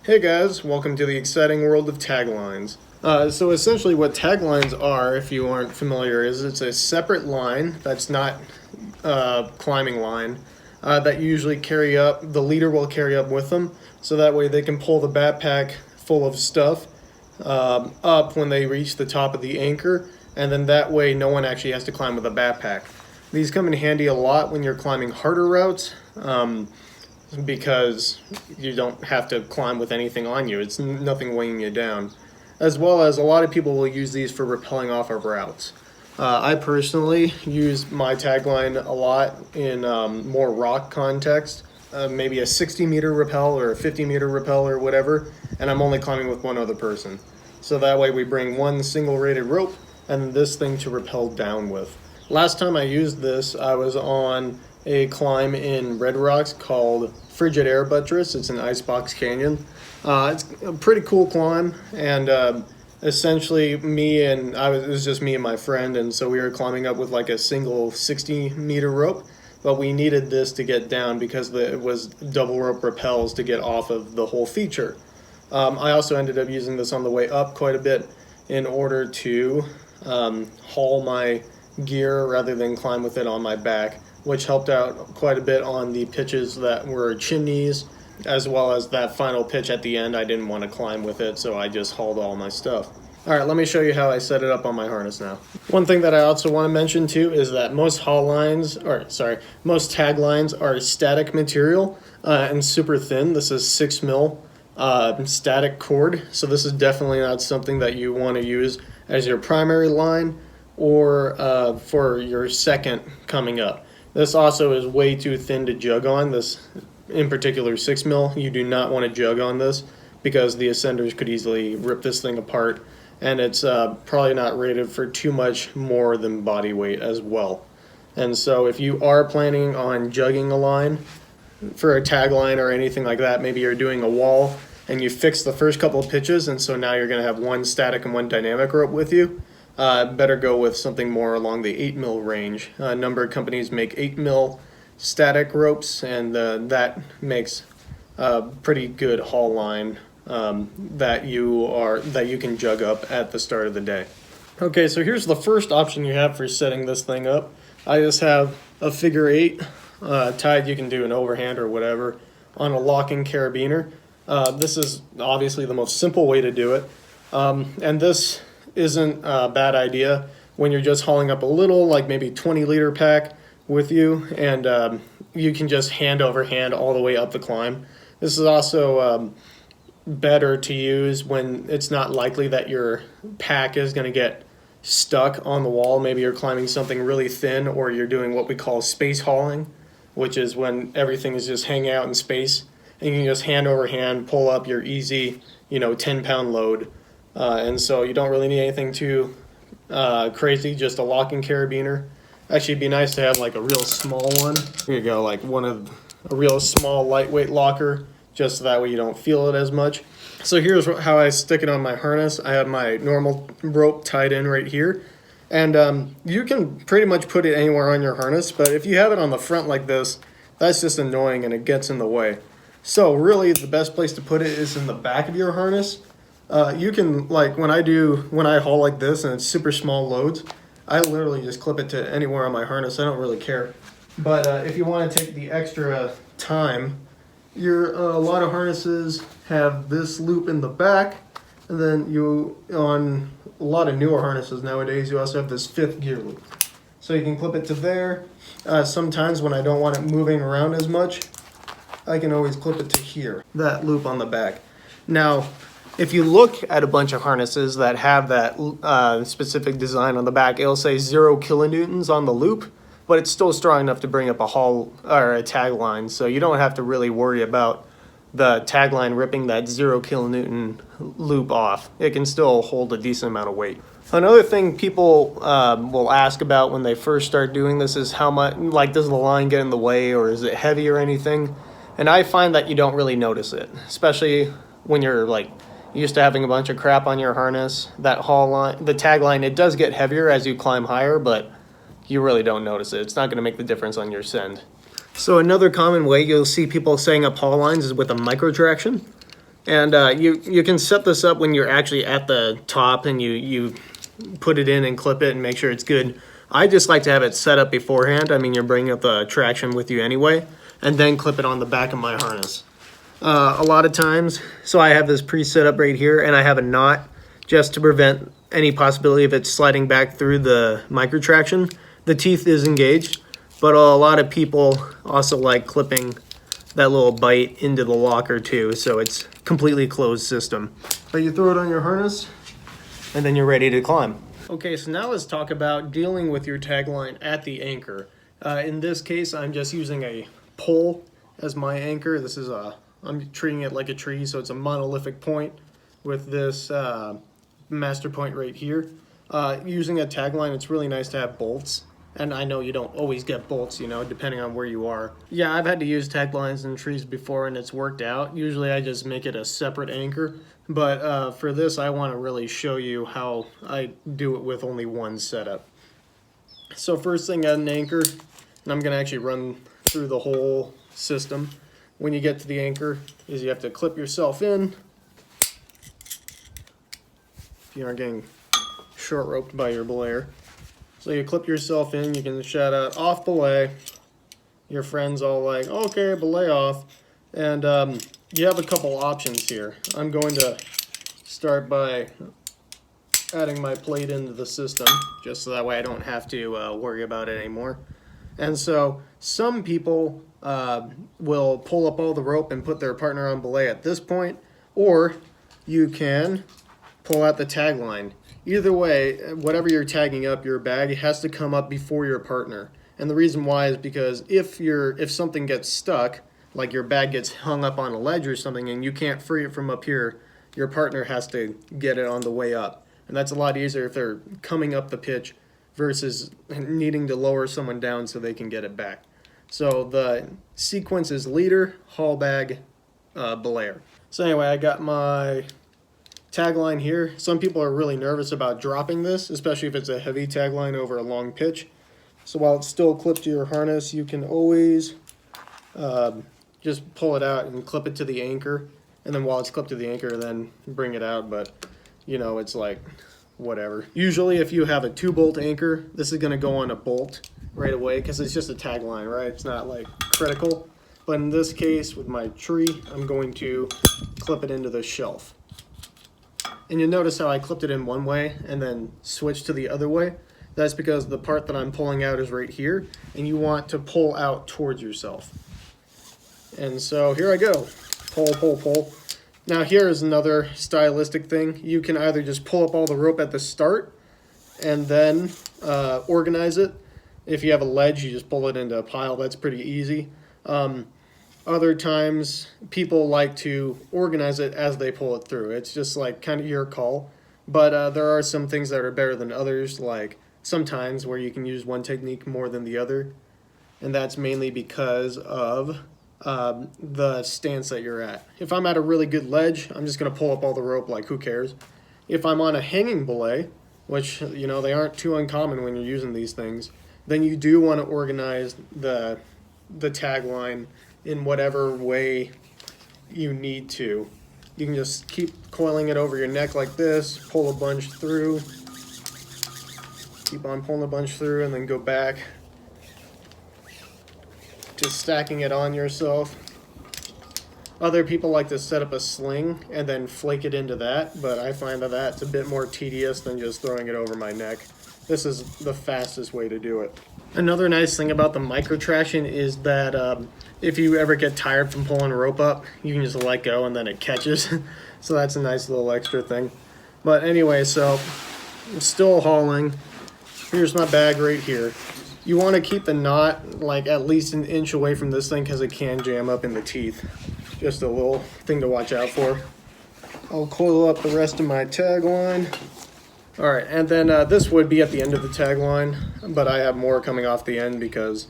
Hey guys, welcome to the exciting world of taglines. So essentially what taglines are, if you aren't familiar, is it's a separate line that's not climbing line that you usually carry up, the leader will carry up with them, so that way they can pull the backpack full of stuff up when they reach the top of the anchor, and then that way no one actually has to climb with a backpack. These come in handy a lot when you're climbing harder routes. Because you don't have to climb with anything on you. It's nothing weighing you down. As well as a lot of people will use these for rappelling off of routes. I personally use my tagline a lot in more rock context, maybe a 60-meter rappel or a 50-meter rappel or whatever, and I'm only climbing with one other person. So that way we bring one single rated rope and this thing to rappel down with. Last time I used this, I was on a climb in Red Rocks called Frigid Air Buttress. It's an icebox canyon. It's a pretty cool climb, and essentially it was just me and my friend, and so we were climbing up with like a single 60-meter rope, but we needed this to get down because it was double rope rappels to get off of the whole feature. I also ended up using this on the way up quite a bit in order to haul my gear rather than climb with it on my back, which helped out quite a bit on the pitches that were chimneys, as well as that final pitch at the end. I didn't want to climb with it, so I just hauled all my stuff. All right, let me show you how I set it up on my harness now. One thing that I also want to mention too is that most taglines are static material and super thin. This is 6 mil static cord, so this is definitely not something that you want to use as your primary line or for your second coming up. This also is way too thin to jug on. This, in particular, 6 mil. You do not want to jug on this because the ascenders could easily rip this thing apart, and it's probably not rated for too much more than body weight as well. And so if you are planning on jugging a line for a tagline or anything like that, maybe you're doing a wall and you fix the first couple of pitches, and so now you're going to have one static and one dynamic rope with you. Better go with something more along the 8 mil range. A number of companies make 8 mil static ropes, and that makes a pretty good haul line that you can jug up at the start of the day. Okay, so here's the first option you have for setting this thing up. I just have a figure 8 tied. You can do an overhand or whatever on a locking carabiner. This is obviously the most simple way to do it, and this isn't a bad idea when you're just hauling up a little, like maybe 20-liter pack with you, and you can just hand over hand all the way up the climb. This is also better to use when it's not likely that your pack is going to get stuck on the wall. Maybe you're climbing something really thin, or you're doing what we call space hauling, which is when everything is just hanging out in space, and you can just hand over hand pull up your easy 10-pound load. And so you don't really need anything too crazy, just a locking carabiner. Actually, it'd be nice to have like a real small one. Here you go, like a real small lightweight locker, just so that way you don't feel it as much. So here's how I stick it on my harness. I have my normal rope tied in right here, and you can pretty much put it anywhere on your harness, but if you have it on the front like this, that's just annoying and it gets in the way. So really the best place to put it is in the back of your harness. You can, like when I haul like this and it's super small loads, I literally just clip it to anywhere on my harness. I don't really care. But if you want to take the extra time, a lot of harnesses have this loop in the back, and then on a lot of newer harnesses nowadays, you also have this 5th gear loop. So you can clip it to there. Sometimes when I don't want it moving around as much, I can always clip it to here, that loop on the back. Now, if you look at a bunch of harnesses that have that specific design on the back, it'll say 0 kilonewtons on the loop, but it's still strong enough to bring up a haul or a tagline, so you don't have to really worry about the tagline ripping that 0 kilonewton loop off. It can still hold a decent amount of weight. Another thing people will ask about when they first start doing this is how much, like, does the line get in the way, or is it heavy or anything? And I find that you don't really notice it, especially when you're like used to having a bunch of crap on your harness. That haul line, the tagline, it does get heavier as you climb higher, but you really don't notice it. It's not going to make the difference on your send. So another common way you'll see people setting up haul lines is with a micro traction. And you can set this up when you're actually at the top and you put it in and clip it and make sure it's good. I just like to have it set up beforehand. I mean, you're bringing up the traction with you anyway, and then clip it on the back of my harness. A lot of times, so I have this pre-set up right here, and I have a knot just to prevent any possibility of it sliding back through the micro traction. The teeth is engaged, but a lot of people also like clipping that little bite into the locker too, so it's completely closed system. But you throw it on your harness, and then you're ready to climb. Okay, so now let's talk about dealing with your tagline at the anchor. In this case, I'm just using a pole as my anchor. This is I'm treating it like a tree, so it's a monolithic point with this master point right here. Using a tagline, it's really nice to have bolts. And I know you don't always get bolts, you know, depending on where you are. Yeah, I've had to use taglines in trees before and it's worked out. Usually I just make it a separate anchor. But for this, I want to really show you how I do it with only one setup. So first thing, at an anchor, and I'm going to actually run through the whole system. When you get to the anchor, is you have to clip yourself in. If you aren't getting short roped by your belayer. So you clip yourself in, you can shout out, off belay. Your friend's all like, okay, belay off. And you have a couple options here. I'm going to start by adding my plate into the system, just so that way I don't have to worry about it anymore. And so some people will pull up all the rope and put their partner on belay at this point, or you can pull out the tagline. Either way, whatever you're tagging up, your bag has to come up before your partner. And the reason why is because if something gets stuck, like your bag gets hung up on a ledge or something and you can't free it from up here, your partner has to get it on the way up. And that's a lot easier if they're coming up the pitch versus needing to lower someone down so they can get it back. So the sequence is leader, haul bag, belayer. So anyway, I got my tagline here. Some people are really nervous about dropping this, especially if it's a heavy tagline over a long pitch. So while it's still clipped to your harness, you can always just pull it out and clip it to the anchor. And then while it's clipped to the anchor, then bring it out. But, you know, it's like, whatever. Usually if you have a 2-bolt anchor, this is going to go on a bolt right away because it's just a tagline, right? It's not like critical. But in this case, with my tree, I'm going to clip it into the shelf. And you'll notice how I clipped it in one way and then switched to the other way. That's because the part that I'm pulling out is right here, and you want to pull out towards yourself. And so here I go. Pull, pull, pull. Now here is another stylistic thing. You can either just pull up all the rope at the start and then organize it. If you have a ledge, you just pull it into a pile. That's pretty easy. Other times, people like to organize it as they pull it through. It's just like kind of your call. But there are some things that are better than others, like sometimes where you can use one technique more than the other. And that's mainly because of the stance that you're at. If I'm at a really good ledge, I'm just going to pull up all the rope, like who cares. If I'm on a hanging belay, which, you know, they aren't too uncommon when you're using these things, then you do want to organize the tagline in whatever way you need to. You can just keep coiling it over your neck like this, pull a bunch through, keep on pulling a bunch through, and then go back, just stacking it on yourself. Other people like to set up a sling and then flake it into that, but I find that that's a bit more tedious than just throwing it over my neck. This is the fastest way to do it. Another nice thing about the micro traction is that if you ever get tired from pulling a rope up, you can just let go and then it catches. So that's a nice little extra thing. But anyway, so I'm still hauling. Here's my bag right here. You want to keep the knot like at least an inch away from this thing because it can jam up in the teeth. Just a little thing to watch out for. I'll coil up the rest of my tagline. All right, and then this would be at the end of the tagline, but I have more coming off the end because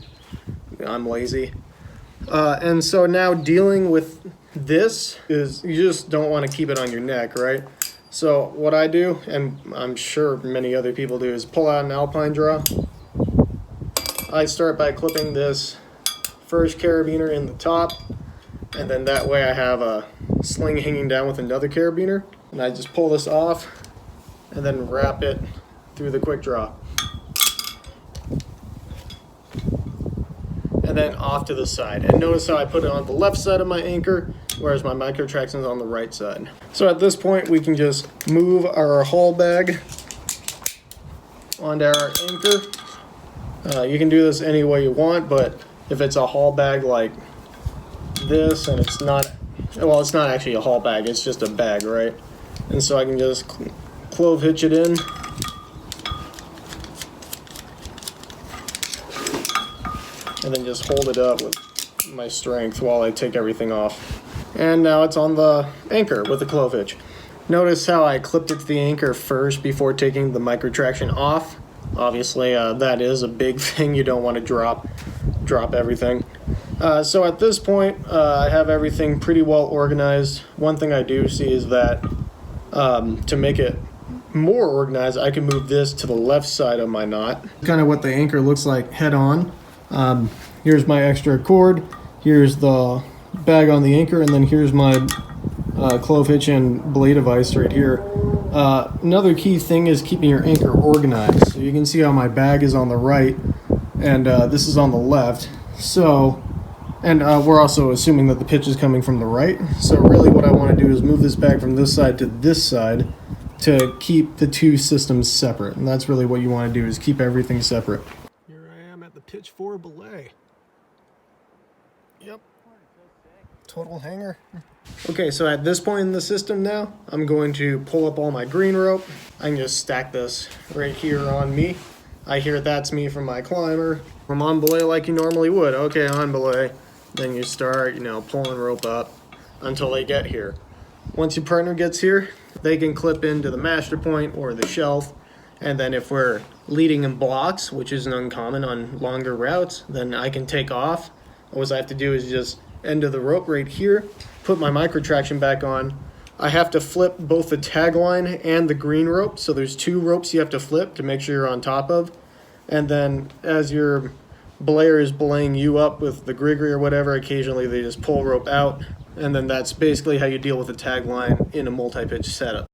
I'm lazy. And so now dealing with this is you just don't want to keep it on your neck, right? So what I do, and I'm sure many other people do, is pull out an Alpine Drop. I start by clipping this first carabiner in the top, And then that way I have a sling hanging down with another carabiner. And I just pull this off and then wrap it through the quick draw. And then off to the side. And notice how I put it on the left side of my anchor, whereas my micro traction is on the right side. So at this point, we can just move our haul bag onto our anchor. You can do this any way you want, but if it's a haul bag like this, and it's not, well, it's not actually a haul bag, it's just a bag, right? And so I can just clove hitch it in. And then just hold it up with my strength while I take everything off. And now it's on the anchor with the clove hitch. Notice how I clipped it to the anchor first before taking the micro traction off. Obviously, that is a big thing. You don't want to drop everything. So at this point, I have everything pretty well organized. One thing I do see is that to make it more organized, I can move this to the left side of my knot. Kind of what the anchor looks like head on. Here's my extra cord, here's the bag on the anchor, and then here's my clove hitch and blade device right here. Another key thing is keeping your anchor organized. So you can see how my bag is on the right and this is on the left. So, and we're also assuming that the pitch is coming from the right. So really what I want to do is move this bag from this side to this side to keep the two systems separate. And that's really what you want to do, is keep everything separate. Here I am at the pitch 4 belay. Yep. Total hanger. Okay, so at this point in the system now, I'm going to pull up all my green rope. I can just stack this right here on me. I hear that's me from my climber. I'm on belay like you normally would. Okay, on belay. Then you start, pulling rope up until they get here. Once your partner gets here, they can clip into the master point or the shelf. And then if we're leading in blocks, which isn't uncommon on longer routes, then I can take off. All I have to do is just end of the rope right here, put my micro traction back on. I have to flip both the tag line and the green rope, so there's 2 ropes you have to flip to make sure you're on top of. And then as your belayer is belaying you up with the griggery or whatever, occasionally they just pull rope out, and then that's basically how you deal with the tag line in a multi-pitch setup.